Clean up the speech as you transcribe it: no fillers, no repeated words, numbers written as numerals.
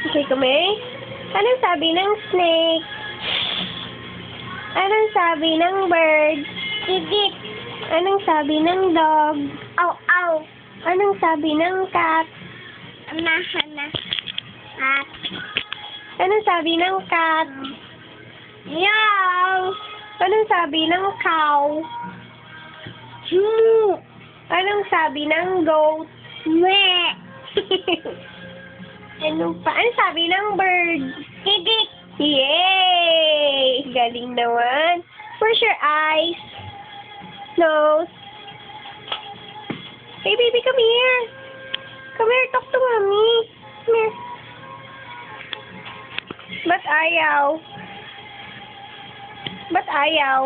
Okay, Kumay. Anong sabi ng snake? Anong sabi ng bird? Gigit. Anong sabi ng dog? Aw, aw. Anong sabi ng cat? Hana. At. Anong sabi ng cat? Yaw. Anong sabi ng cow? Moo. Anong sabi ng goat? Me. Anong sabi ng bird? Gigit. Yay! Galing naman. Where's your eyes? Nose? Hey, baby, come here. Come here, talk to mommy. Come here. Ba't ayaw? Ba't ayaw?